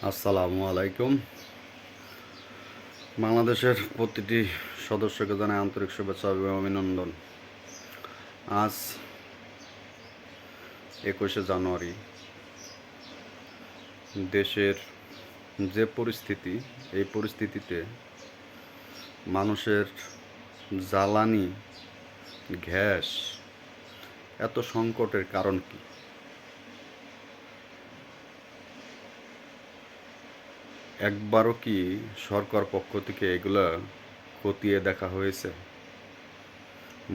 আসসালামু আলাইকুম। বাংলাদেশের প্রতিটি সদস্যকে জানাই আন্তরিক শুভেচ্ছা এবং অভিনন্দন। আজ 21শে জানুয়ারি। দেশের যে পরিস্থিতি, এই পরিস্থিতিতে মানুষের জ্বালানি, গ্যাস এত সংকটের কারণ কি? একবারও কি সরকার পক্ষ থেকে এগুলা খতিয়ে দেখা হয়েছে?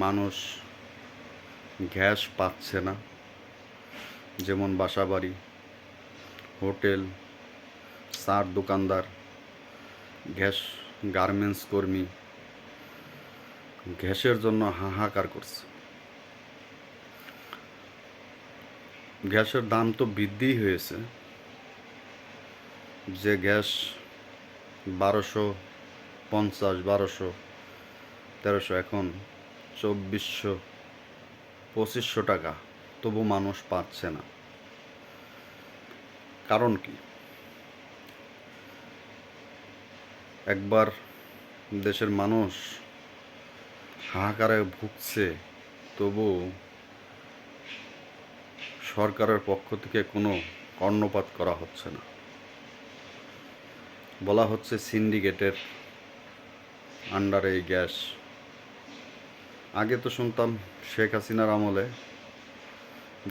মানুষ গ্যাস পাচ্ছে না, যেমন বাসাবাড়ি, হোটেল, চার দোকানদার, গ্যাস গার্মেন্টস কর্মী গ্যাসের জন্য হাহাকার করছে। গ্যাসের দাম তো বৃদ্ধিই হয়েছে। যে গ্যাস 1250, 1300, এখন 2400, 2500 টাকা, তবু মানুষ পাচ্ছে না। কারণ কি? একবার দেশের মানুষ হাহাকারে ভুগছে, তবু সরকারের পক্ষ থেকে কোনো কর্ণপাত করা হচ্ছে না। বলা হচ্ছে সিন্ডিকেটের আন্ডারে এই গ্যাস। আগে তো শুনতাম শেখ হাসিনার আমলে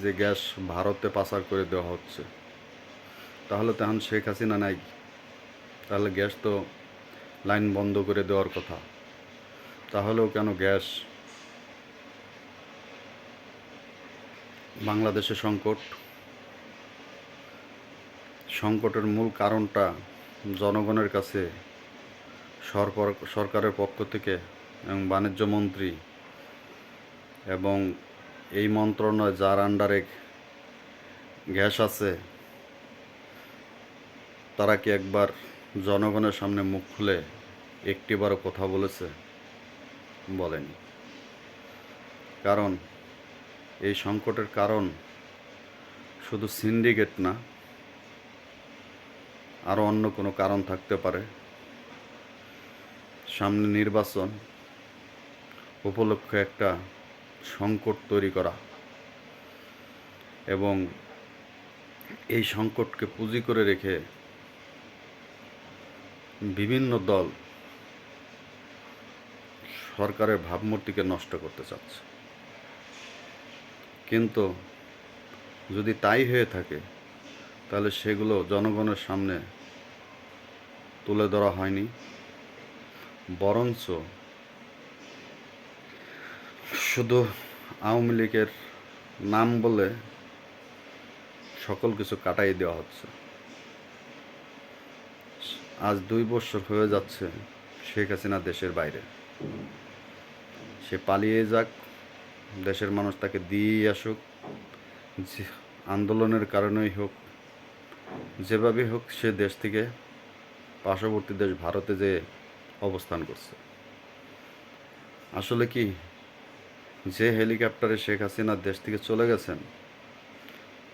যে গ্যাস ভারতে পাচার করে দেওয়া হচ্ছে। তাহলে তো এখন শেখ হাসিনা নাই, তাহলে গ্যাস তো লাইন বন্ধ করে দেওয়ার কথা। তাহলেও কেন গ্যাস? বাংলাদেশে সংকটের মূল কারণটা জনগণের কাছে সরকারের পক্ষ থেকে এবং বাণিজ্য মন্ত্রী এবং এই মন্ত্রণালয় যার আন্ডারে গ্যাস আছে, তারা কি একবার জনগণের সামনে মুখ খুলে একটিবারও কথা বলেছে? বলেনি। কারণ এই সংকটের কারণ শুধু সিন্ডিকেট না, আরও অন্য কোনো কারণ থাকতে পারে। সামনে নির্বাচন উপলক্ষে একটা সংকট তৈরি করা এবং এই সংকটকে পুঁজি করে রেখে বিভিন্ন দল সরকারের ভাবমূর্তিকে নষ্ট করতে চাচ্ছে। কিন্তু যদি তাই হয়ে থাকে, তাহলে সেগুলো জনগণের সামনে তুলে ধরা হয়নি, বরঞ্চ শুধু আওয়ামী লীগের নাম বলে সকল কিছু কাটাই দেওয়া হচ্ছে। আজ 2 বছর হয়ে যাচ্ছে শেখ হাসিনা দেশের বাইরে। সে পালিয়ে যাক, দেশের মানুষ তাকে দিয়েই আসুক, আন্দোলনের কারণেই হোক, যেভাবে হোক, সে দেশ থেকে পার্শ্ববর্তী দেশ ভারতে যে অবস্থান করছে। আসলে কি যে হেলিকপ্টারে শেখ হাসিনা দেশ থেকে চলে গেছেন,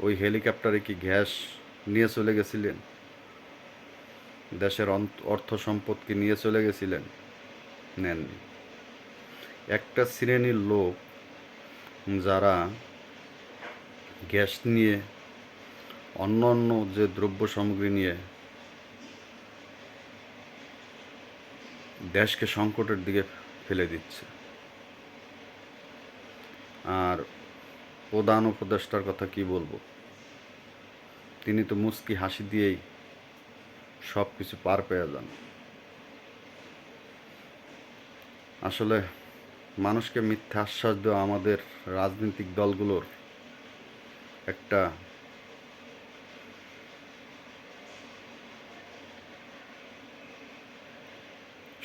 ওই হেলিকপ্টারে কি গ্যাস নিয়ে চলে গেছিলেন? দেশের অর্থ সম্পদ কি নিয়ে চলে গেছিলেন? নেননি। একটা শ্রেণীর লোক যারা গ্যাস নিয়ে, অন্য অন্য যে দ্রব্য সামগ্রী নিয়ে দেশকে সংকটের দিকে ফেলে দিচ্ছে। আর প্রধান উপদেষ্টার কথা কি বলবো? তিনি তো মুচকি হাসি দিয়েই সব কিছু পার পেয়ে যান। আসলে মানুষকে মিথ্যা আশ্বাস দেওয়া আমাদের রাজনৈতিক দলগুলোর একটা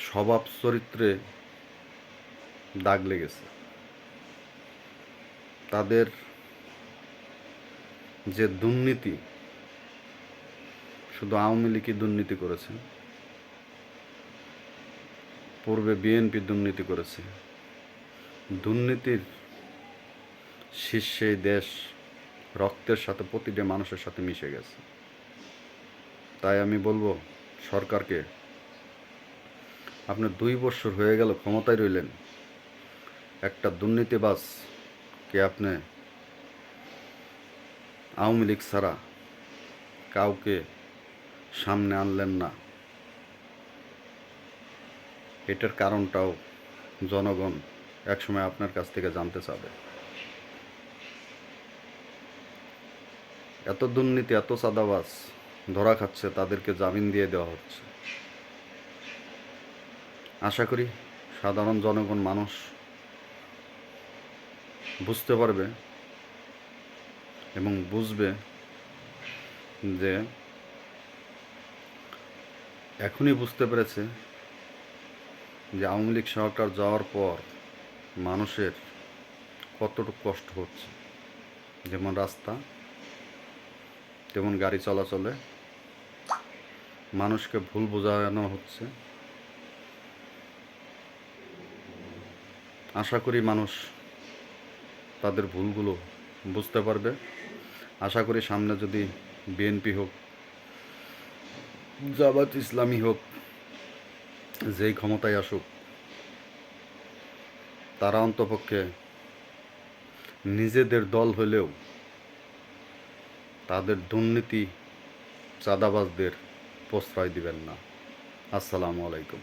স্বভাব চরিত্রে দাগ লেগেছে। তাদের যে দুর্নীতি, শুধু আওয়ামী লীগই দুর্নীতি করেছে, পূর্বে বিএনপি দুর্নীতি করেছে। দুর্নীতির শীর্ষে দেশ রক্তের সাথে প্রতিটা মানুষের সাথে মিশে গেছে। তাই আমি বলবো সরকারকে, আপনি 2 বছর হয়ে গেল ক্ষমতায় রইলেন, একটা দুর্নীতিবাজকে আপনি আওয়ামী লীগ ছাড়া কাউকে সামনে আনলেন না। এটার কারণটাও জনগণ একসময় আপনার কাছ থেকে জানতে চাবে। এত দুর্নীতি, এত চাঁদাবাজ ধরা খাচ্ছে, তাদেরকে জামিন দিয়ে দেওয়া হচ্ছে। আশা করি সাধারণ জনগণ মানুষ বুঝতে পারবে এবং বুঝবে যে এখনই বুঝতে পেরেছে যে আওয়ামী লীগ সরকার যাওয়ার পর মানুষের কতটুকু কষ্ট হচ্ছে। যেমন রাস্তা, তেমন গাড়ি চলাচলে মানুষকে ভুল বোঝানো হচ্ছে। আশা করি মানুষ তাদের ভুলগুলো বুঝতে পারবে। আশা করি সামনে যদি বিএনপি হোক, জামাত ইসলামী হোক, যেই ক্ষমতায় আসুক, তারা অন্তপক্ষে নিজেদের দল হলেও তাদের দুর্নীতি চাঁদাবাজদের প্রশ্রয় দিবেন না। আসসালামু আলাইকুম।